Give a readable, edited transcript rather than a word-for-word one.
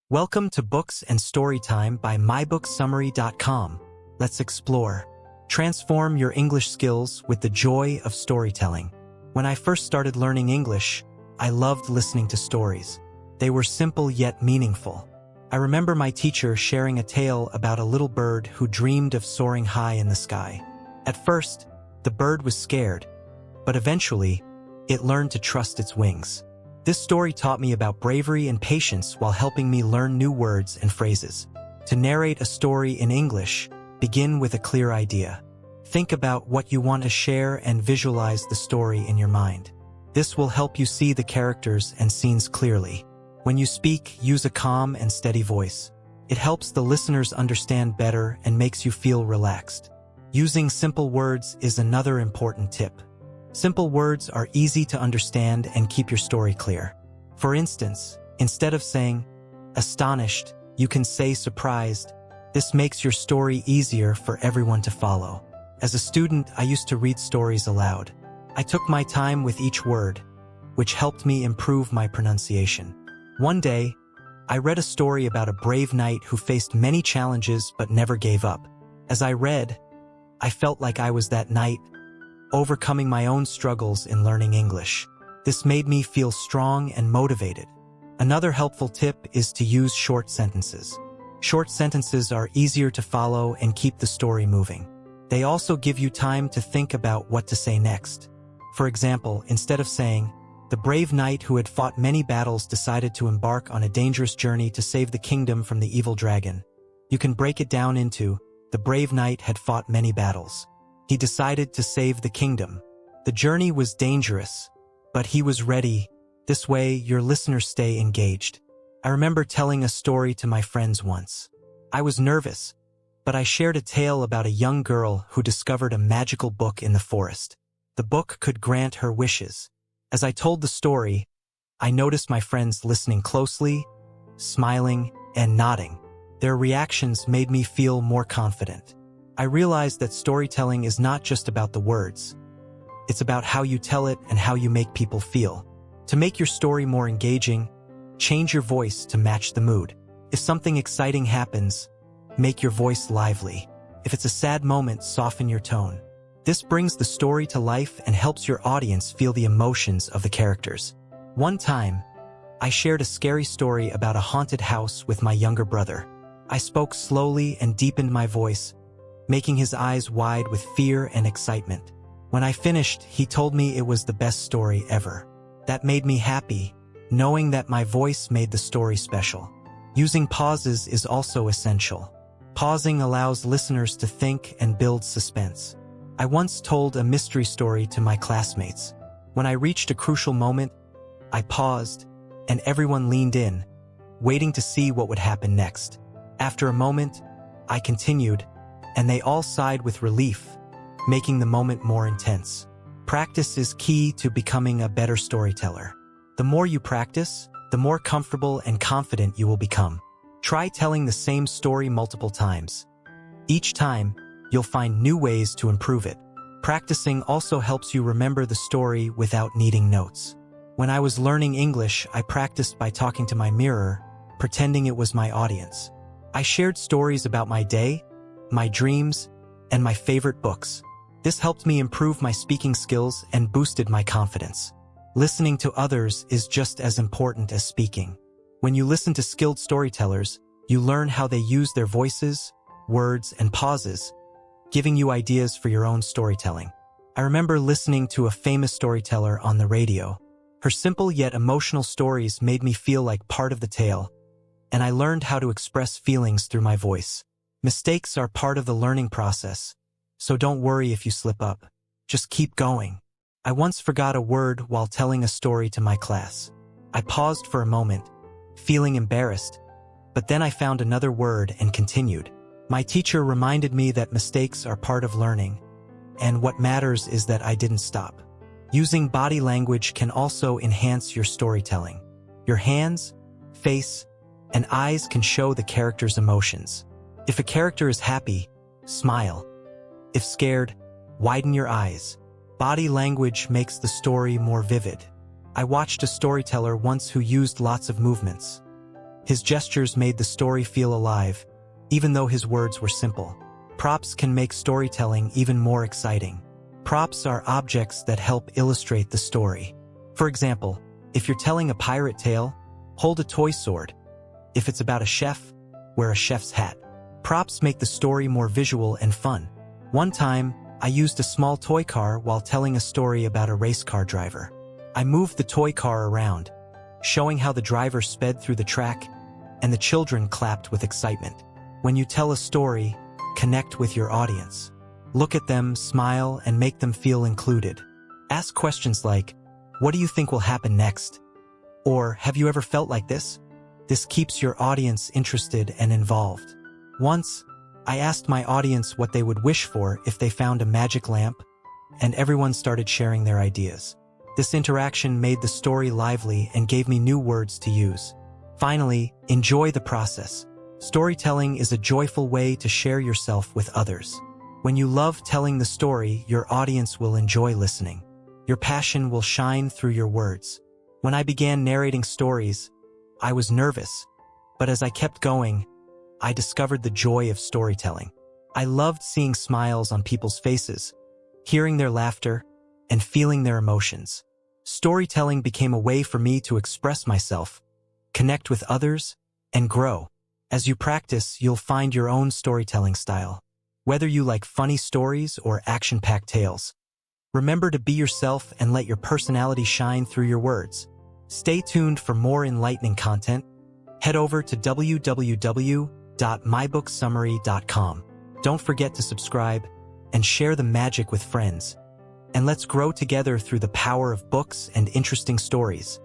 Welcome to Books and Storytime by MyBookSummary.com. Let's explore. Transform your English skills with the joy of storytelling. When I first started learning English, I loved listening to stories. They were simple yet meaningful. I remember my teacher sharing a tale about a little bird who dreamed of soaring high in the sky. At first, the bird was scared, but eventually, it learned to trust its wings. This story taught me about bravery and patience while helping me learn new words and phrases. To narrate a story in English, begin with a clear idea. Think about what you want to share and visualize the story in your mind. This will help you see the characters and scenes clearly. When you speak, use a calm and steady voice. It helps the listeners understand better and makes you feel relaxed. Using simple words is another important tip. Simple words are easy to understand and keep your story clear. For instance, instead of saying, astonished, you can say surprised. This makes your story easier for everyone to follow. As a student, I used to read stories aloud. I took my time with each word, which helped me improve my pronunciation. One day, I read a story about a brave knight who faced many challenges but never gave up. As I read, I felt like I was that knight, overcoming my own struggles in learning English. This made me feel strong and motivated. Another helpful tip is to use short sentences. Short sentences are easier to follow and keep the story moving. They also give you time to think about what to say next. For example, instead of saying, the brave knight who had fought many battles decided to embark on a dangerous journey to save the kingdom from the evil dragon, you can break it down into, the brave knight had fought many battles. He decided to save the kingdom. The journey was dangerous, but he was ready. This way, your listeners stay engaged. I remember telling a story to my friends once. I was nervous, but I shared a tale about a young girl who discovered a magical book in the forest. The book could grant her wishes. As I told the story, I noticed my friends listening closely, smiling, and nodding. Their reactions made me feel more confident. I realized that storytelling is not just about the words. It's about how you tell it and how you make people feel. To make your story more engaging, change your voice to match the mood. If something exciting happens, make your voice lively. If it's a sad moment, soften your tone. This brings the story to life and helps your audience feel the emotions of the characters. One time, I shared a scary story about a haunted house with my younger brother. I spoke slowly and deepened my voice, making his eyes wide with fear and excitement. When I finished, he told me it was the best story ever. That made me happy, knowing that my voice made the story special. Using pauses is also essential. Pausing allows listeners to think and build suspense. I once told a mystery story to my classmates. When I reached a crucial moment, I paused, and everyone leaned in, waiting to see what would happen next. After a moment, I continued, and they all sighed with relief, making the moment more intense. Practice is key to becoming a better storyteller. The more you practice, the more comfortable and confident you will become. Try telling the same story multiple times. Each time, you'll find new ways to improve it. Practicing also helps you remember the story without needing notes. When I was learning English, I practiced by talking to my mirror, pretending it was my audience. I shared stories about my day, my dreams, and my favorite books. This helped me improve my speaking skills and boosted my confidence. Listening to others is just as important as speaking. When you listen to skilled storytellers, you learn how they use their voices, words, and pauses, giving you ideas for your own storytelling. I remember listening to a famous storyteller on the radio. Her simple yet emotional stories made me feel like part of the tale, and I learned how to express feelings through my voice. Mistakes are part of the learning process, so don't worry if you slip up. Just keep going. I once forgot a word while telling a story to my class. I paused for a moment, feeling embarrassed, but then I found another word and continued. My teacher reminded me that mistakes are part of learning, and what matters is that I didn't stop. Using body language can also enhance your storytelling. Your hands, face, and eyes can show the character's emotions. If a character is happy, smile. If scared, widen your eyes. Body language makes the story more vivid. I watched a storyteller once who used lots of movements. His gestures made the story feel alive, even though his words were simple. Props can make storytelling even more exciting. Props are objects that help illustrate the story. For example, if you're telling a pirate tale, hold a toy sword. If it's about a chef, wear a chef's hat. Props make the story more visual and fun. One time, I used a small toy car while telling a story about a race car driver. I moved the toy car around, showing how the driver sped through the track, and the children clapped with excitement. When you tell a story, connect with your audience. Look at them, smile, and make them feel included. Ask questions like, "What do you think will happen next?" Or, "Have you ever felt like this?" This keeps your audience interested and involved. Once, I asked my audience what they would wish for if they found a magic lamp, and everyone started sharing their ideas. This interaction made the story lively and gave me new words to use. Finally, enjoy the process. Storytelling is a joyful way to share yourself with others. When you love telling the story, your audience will enjoy listening. Your passion will shine through your words. When I began narrating stories, I was nervous, but as I kept going, I discovered the joy of storytelling. I loved seeing smiles on people's faces, hearing their laughter, and feeling their emotions. Storytelling became a way for me to express myself, connect with others, and grow. As you practice, you'll find your own storytelling style. Whether you like funny stories or action-packed tales, remember to be yourself and let your personality shine through your words. Stay tuned for more enlightening content. Head over to www.mybooksummary.com. Don't forget to subscribe and share the magic with friends. And let's grow together through the power of books and interesting stories.